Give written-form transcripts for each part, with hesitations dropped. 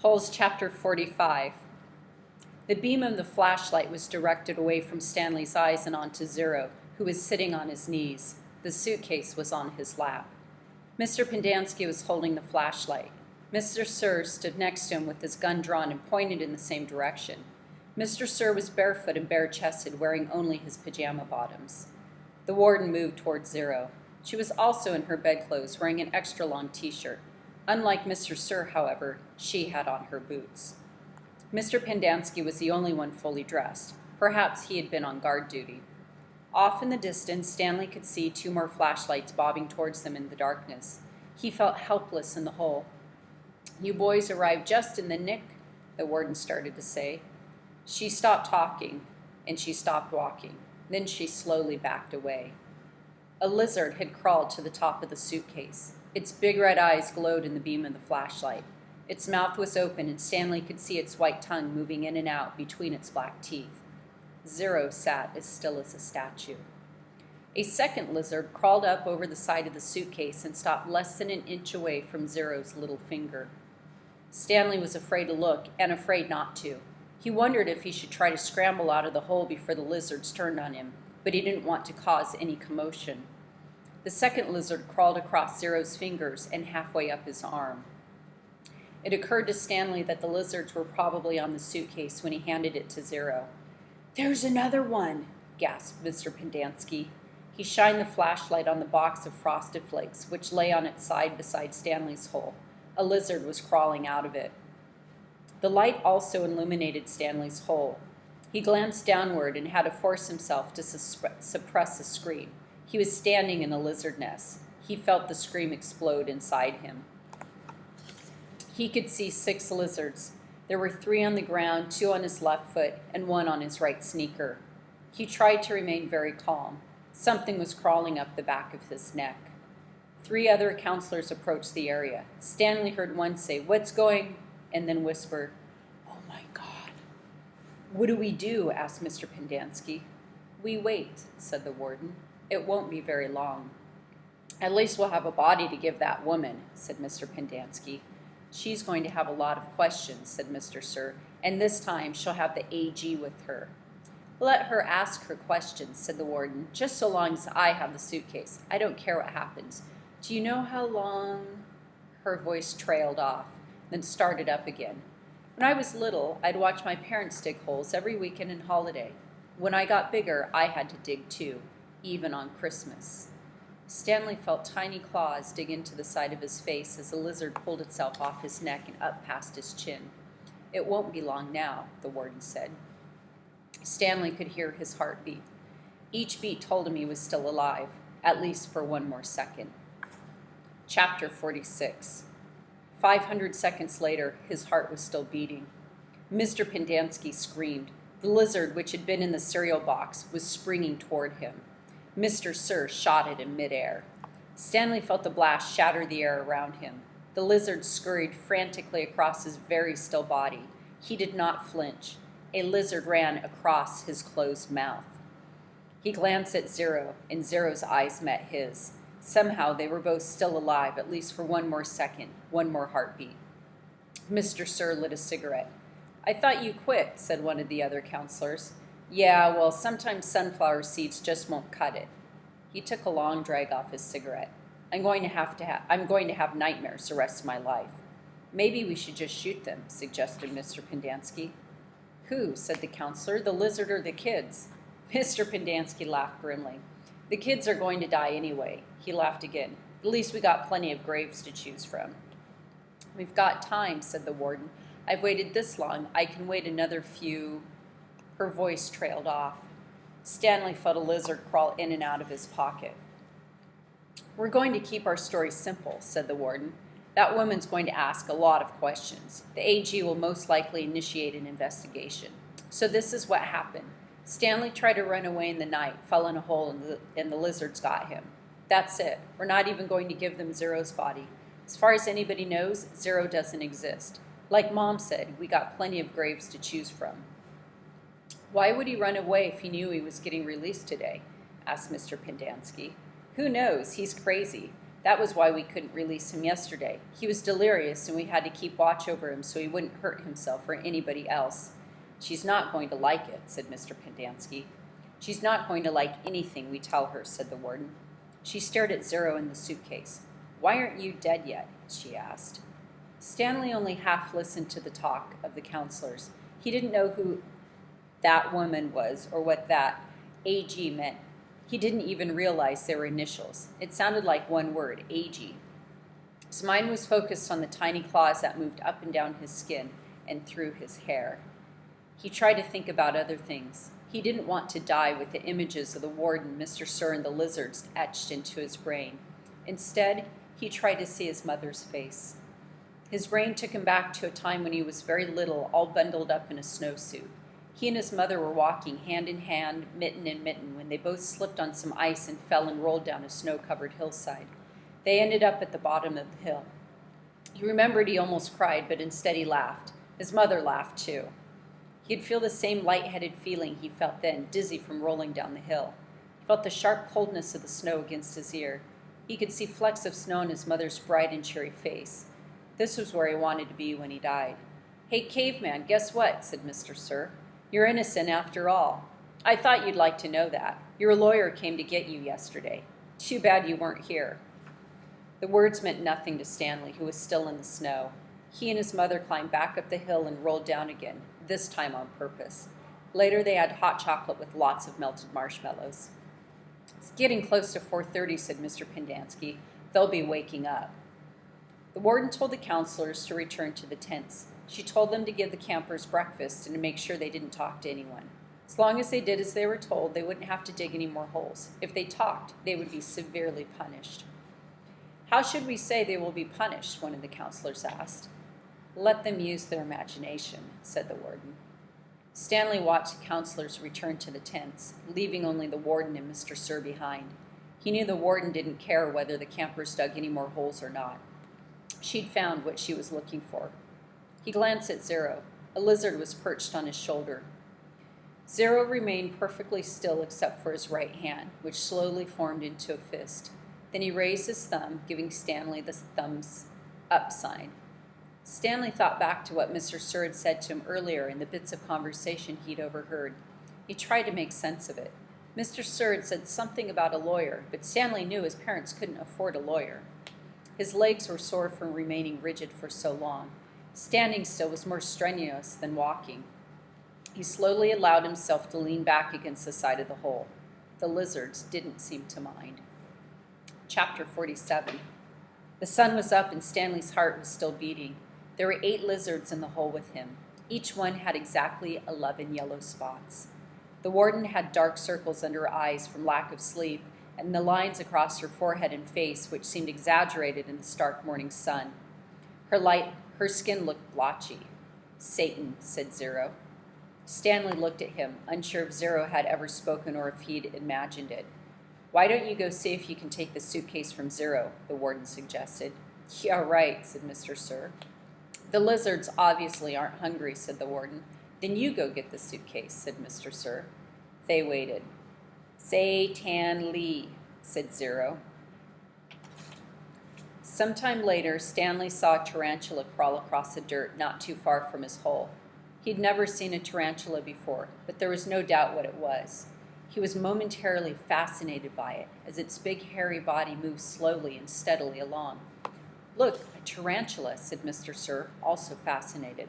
Holes Chapter 45. The beam of the flashlight was directed away from Stanley's eyes and onto Zero, who was sitting on his knees. The suitcase was on his lap. Mr. Pendanski was holding the flashlight. Mr. Sir stood next to him with his gun drawn and pointed in the same direction. Mr. Sir was barefoot and bare-chested, wearing only his pajama bottoms. The warden moved toward Zero. She was also in her bedclothes, wearing an extra-long t-shirt. Unlike Mr. Sir, however, she had on her boots. Mr. Pendanski was the only one fully dressed. Perhaps he had been on guard duty. Off in the distance, Stanley could see two more flashlights bobbing towards them in the darkness. He felt helpless in the hole. "You boys arrived just in the nick," the warden started to say. She stopped talking, and she stopped walking. Then she slowly backed away. A lizard had crawled to the top of the suitcase. Its big red eyes glowed in the beam of the flashlight. Its mouth was open, and Stanley could see its white tongue moving in and out between its black teeth. Zero sat as still as a statue. A second lizard crawled up over the side of the suitcase and stopped less than an inch away from Zero's little finger. Stanley was afraid to look and afraid not to. He wondered if he should try to scramble out of the hole before the lizards turned on him, but he didn't want to cause any commotion. The second lizard crawled across Zero's fingers and halfway up his arm. It occurred to Stanley that the lizards were probably on the suitcase when he handed it to Zero. "There's another one," gasped Mr. Pendanski. He shined the flashlight on the box of Frosted Flakes, which lay on its side beside Stanley's hole. A lizard was crawling out of it. The light also illuminated Stanley's hole. He glanced downward and had to force himself to suppress a scream. He was standing in a lizard nest. He felt the scream explode inside him. He could see 6 lizards. There were 3 on the ground, 2 on his left foot, and 1 on his right sneaker. He tried to remain very calm. Something was crawling up the back of his neck. 3 other counselors approached the area. Stanley heard one say, "What's going?" and then whisper, "Oh my God." "What do we do?" asked Mr. Pendanski. "We wait," said the warden. "It won't be very long." "At least we'll have a body to give that woman," said Mr. Pendanski. "She's going to have a lot of questions," said Mr. Sir, "and this time she'll have the AG with her." "Let her ask her questions," said the warden, "just so long as I have the suitcase. I don't care what happens. Do you know how long—" Her voice trailed off, then started up again. "When I was little, I'd watch my parents dig holes every weekend and holiday. When I got bigger, I had to dig too, even on Christmas." Stanley felt tiny claws dig into the side of his face as the lizard pulled itself off his neck and up past his chin. "It won't be long now," the warden said. Stanley could hear his heart beat. Each beat told him he was still alive, at least for 1 more second. Chapter 46. 500 seconds later, his heart was still beating. Mr. Pendanski screamed. The lizard, which had been in the cereal box, was springing toward him. Mr. Sir shot it in midair. Stanley felt the blast shatter the air around him. The lizard scurried frantically across his very still body. He did not flinch. A lizard ran across his closed mouth. He glanced at Zero, and Zero's eyes met his. Somehow they were both still alive, at least for 1 more second, 1 more heartbeat. Mr. Sir lit a cigarette. "I thought you quit," said one of the other counselors. "Yeah, well, sometimes sunflower seeds just won't cut it." He took a long drag off his cigarette. I'm going to have nightmares the rest of my life." "Maybe we should just shoot them," suggested Mr. Pendanski. "Who?" said the counselor, "the lizard or the kids?" Mr. Pendanski laughed grimly. "The kids are going to die anyway." He laughed again. "At least we got plenty of graves to choose from." "We've got time," said the warden. "I've waited this long. I can wait another few—" Her voice trailed off. Stanley felt a lizard crawl in and out of his pocket. "We're going to keep our story simple," said the warden. "That woman's going to ask a lot of questions. The AG will most likely initiate an investigation. So this is what happened. Stanley tried to run away in the night, fell in a hole, and the lizards got him. That's it. We're not even going to give them Zero's body. As far as anybody knows, Zero doesn't exist. Like Mom said, we got plenty of graves to choose from." "Why would he run away if he knew he was getting released today?" asked Mr. Pendanski. "Who knows? He's crazy. That was why we couldn't release him yesterday. He was delirious, and we had to keep watch over him so he wouldn't hurt himself or anybody else. She's not going to like it, said Mr. Pendanski. She's not going to like anything we tell her, said the warden. She stared at Zero in the suitcase. Why aren't you dead yet? She asked. Stanley only half listened to the talk of the counselors. He didn't know who that woman was or what that AG meant. He didn't even realize they were initials. It sounded like one word, AG. His mind was focused on the tiny claws that moved up and down his skin and through his hair. He tried to think about other things. He didn't want to die with the images of the warden, Mr. Sir, and the lizards etched into his brain. Instead, he tried to see his mother's face. His brain took him back to a time when he was very little, all bundled up in a snowsuit. He and his mother were walking hand in hand, mitten in mitten, when they both slipped on some ice and fell and rolled down a snow-covered hillside. They ended up at the bottom of the hill. He remembered he almost cried, but instead he laughed. His mother laughed, too. He'd feel the same lightheaded feeling he felt then, dizzy from rolling down the hill. He felt the sharp coldness of the snow against his ear. He could see flecks of snow on his mother's bright and cheery face. This was where he wanted to be when he died. Hey, caveman, guess what? Said Mr. Sir. You're innocent after all. I thought you'd like to know that. Your lawyer came to get you yesterday. Too bad you weren't here. The words meant nothing to Stanley, who was still in the snow. He and his mother climbed back up the hill and rolled down again, this time on purpose. Later, they had hot chocolate with lots of melted marshmallows. It's getting close to 4:30, said Mr. Pendanski. They'll be waking up. The warden told the counselors to return to the tents. She told them to give the campers breakfast and to make sure they didn't talk to anyone. As long as they did as they were told, they wouldn't have to dig any more holes. If they talked, they would be severely punished. How should we say they will be punished? One of the counselors asked. Let them use their imagination, said the warden. Stanley watched the counselors return to the tents, leaving only the warden and Mr. Sir behind. He knew the warden didn't care whether the campers dug any more holes or not. She'd found what she was looking for. He glanced at Zero. A lizard was perched on his shoulder. Zero remained perfectly still except for his right hand, which slowly formed into a fist. Then he raised his thumb, giving Stanley the thumbs up sign. Stanley thought back to what Mr. Sir had said to him earlier in the bits of conversation he'd overheard. He tried to make sense of it. Mr. Sir had said something about a lawyer, but Stanley knew his parents couldn't afford a lawyer. His legs were sore from remaining rigid for so long. Standing still was more strenuous than walking. He slowly allowed himself to lean back against the side of the hole. The lizards didn't seem to mind. Chapter 47. The sun was up and Stanley's heart was still beating. There were 8 lizards in the hole with him. Each one had exactly 11 yellow spots. The warden had dark circles under her eyes from lack of sleep, and the lines across her forehead and face, which seemed exaggerated in the stark morning sun. Her skin looked blotchy. Satan, said Zero. Stanley looked at him, unsure if Zero had ever spoken or if he'd imagined it. Why don't you go see if you can take the suitcase from Zero, the warden suggested. Yeah, right, said Mr. Sir. The lizards obviously aren't hungry, said the warden. Then you go get the suitcase, said Mr. Sir. They waited. Satan Lee, said Zero. Sometime later, Stanley saw a tarantula crawl across the dirt not too far from his hole. He'd never seen a tarantula before, but there was no doubt what it was. He was momentarily fascinated by it, as its big hairy body moved slowly and steadily along. Look, a tarantula, said Mr. Sir, also fascinated.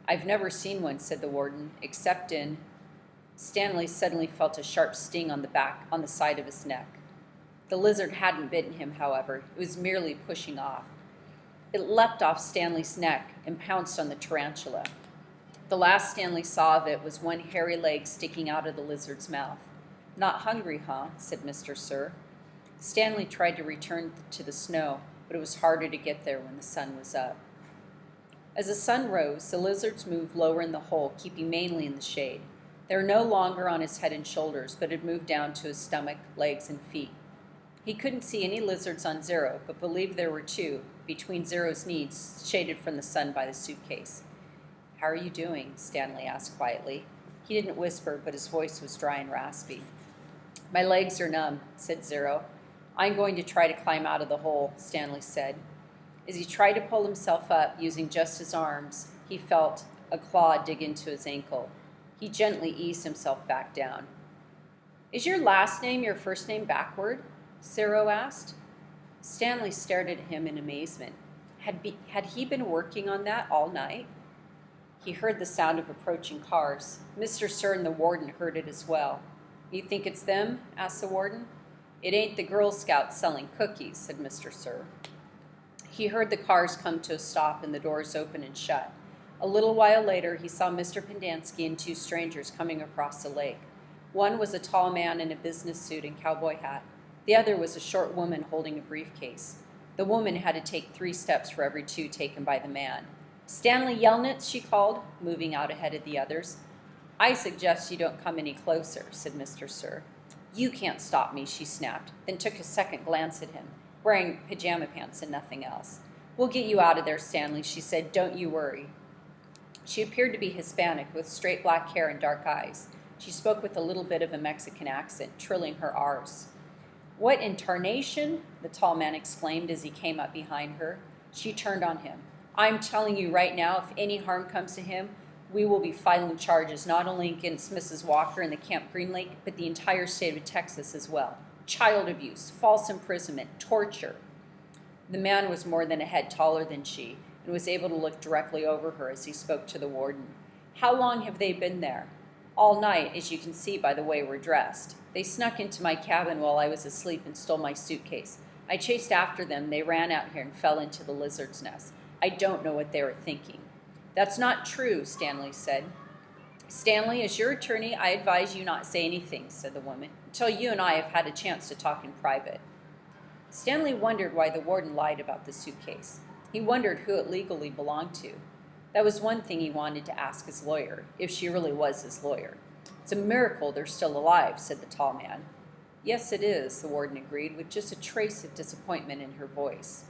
I've never seen one, said the warden, except in... Stanley suddenly felt a sharp sting on the side of his neck. The lizard hadn't bitten him, however. It was merely pushing off. It leapt off Stanley's neck and pounced on the tarantula. The last Stanley saw of it was one hairy leg sticking out of the lizard's mouth. Not hungry, huh? Said Mr. Sir. Stanley tried to return to the snow, but it was harder to get there when the sun was up. As the sun rose, the lizards moved lower in the hole, keeping mainly in the shade. They were no longer on his head and shoulders, but had moved down to his stomach, legs, and feet. He couldn't see any lizards on Zero, but believed there were 2, between Zero's knees, shaded from the sun by the suitcase. How are you doing? Stanley asked quietly. He didn't whisper, but his voice was dry and raspy. My legs are numb, said Zero. I'm going to try to climb out of the hole, Stanley said. As he tried to pull himself up using just his arms, he felt a claw dig into his ankle. He gently eased himself back down. Is your last name your first name backward? Zero asked. Stanley stared at him in amazement. Had he been working on that all night? He heard the sound of approaching cars. Mr. Sir and the warden heard it as well. You think it's them? Asked the warden. It ain't the Girl Scouts selling cookies, said Mr. Sir. He heard the cars come to a stop and the doors open and shut. A little while later, he saw Mr. Pendanski and two strangers coming across the lake. One was a tall man in a business suit and cowboy hat. The other was a short woman holding a briefcase. The woman had to take 3 steps for every 2 taken by the man. Stanley Yelnats, she called, moving out ahead of the others. I suggest you don't come any closer, said Mr. Sir. You can't stop me, she snapped, then took a second glance at him, wearing pajama pants and nothing else. We'll get you out of there, Stanley, she said. Don't you worry. She appeared to be Hispanic, with straight black hair and dark eyes. She spoke with a little bit of a Mexican accent, trilling her R's. What in tarnation? The tall man exclaimed as he came up behind her. She turned on him. I'm telling you right now, if any harm comes to him, we will be filing charges not only against Mrs. Walker and the Camp Green Lake, but the entire state of Texas as well. Child abuse, false imprisonment, torture. The man was more than a head taller than she and was able to look directly over her as he spoke to the warden. How long have they been there? All night, as you can see by the way we're dressed. They snuck into my cabin while I was asleep and stole my suitcase. I chased after them. They ran out here and fell into the lizard's nest. I don't know what they were thinking. That's not true, Stanley said. Stanley, as your attorney, I advise you not say anything, said the woman, until you and I have had a chance to talk in private. Stanley wondered why the warden lied about the suitcase. He wondered who it legally belonged to. That was one thing he wanted to ask his lawyer, if she really was his lawyer. It's a miracle they're still alive, said the tall man. Yes, it is, the warden agreed, with just a trace of disappointment in her voice.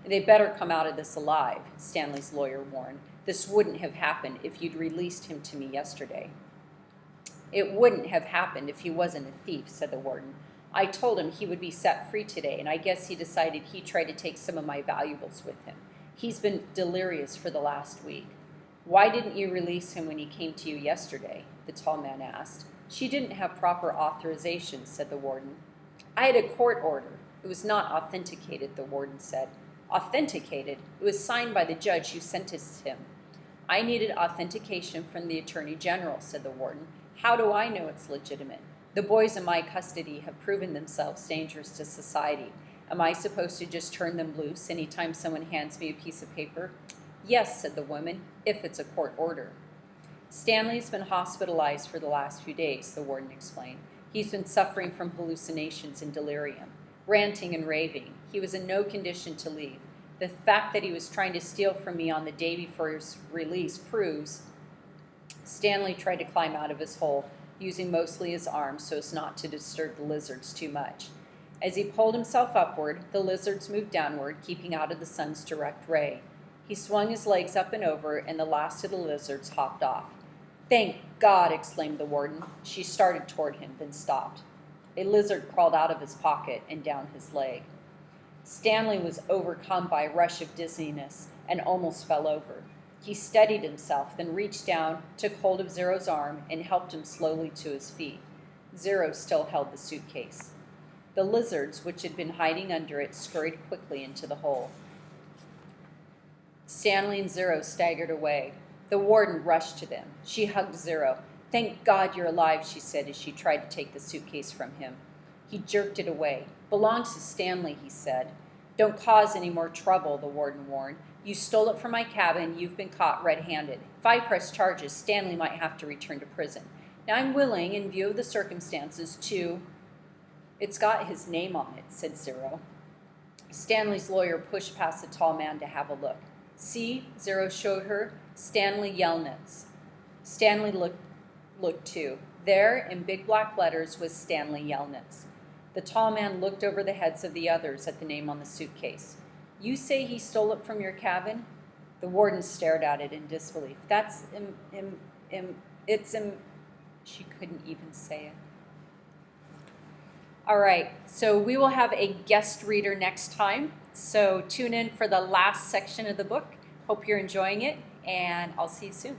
They better come out of this alive, Stanley's lawyer warned. This wouldn't have happened if you'd released him to me yesterday. It wouldn't have happened if he wasn't a thief, said the warden. I told him he would be set free today, and I guess he decided he'd try to take some of my valuables with him. He's been delirious for the last week. Why didn't you release him when he came to you yesterday? The tall man asked. She didn't have proper authorization, said the warden. I had a court order. It was not authenticated, the warden said. Authenticated? It was signed by the judge who sentenced him. I needed authentication from the Attorney General, said the warden. How do I know it's legitimate? The boys in my custody have proven themselves dangerous to society. Am I supposed to just turn them loose anytime someone hands me a piece of paper? Yes, said the woman, if it's a court order. Stanley's been hospitalized for the last few days, the warden explained. He's been suffering from hallucinations and delirium, ranting and raving. He was in no condition to leave. The fact that he was trying to steal from me on the day before his release proves. Stanley tried to climb out of his hole, using mostly his arms so as not to disturb the lizards too much. As he pulled himself upward, the lizards moved downward, keeping out of the sun's direct ray. He swung his legs up and over, and the last of the lizards hopped off. Thank God, exclaimed the warden. She started toward him, then stopped. A lizard crawled out of his pocket and down his leg. Stanley was overcome by a rush of dizziness and almost fell over. He steadied himself, then reached down, took hold of Zero's arm, and helped him slowly to his feet. Zero still held the suitcase. The lizards, which had been hiding under it, scurried quickly into the hole. Stanley and Zero staggered away. The warden rushed to them. She hugged Zero. Thank God you're alive, she said as she tried to take the suitcase from him. He jerked it away. Belongs to Stanley, he said. Don't cause any more trouble, the warden warned. You stole it from my cabin. You've been caught red-handed. If I press charges, Stanley might have to return to prison. Now I'm willing, in view of the circumstances, to... It's got his name on it, said Zero. Stanley's lawyer pushed past the tall man to have a look. See, Zero showed her, Stanley Yelnats. Stanley looked too. There, in big black letters, was Stanley Yelnats. The tall man looked over the heads of the others at the name on the suitcase. You say he stole it from your cabin? The warden stared at it in disbelief. That's She couldn't even say it. All right, so we will have a guest reader next time. So tune in for the last section of the book. Hope you're enjoying it, and I'll see you soon.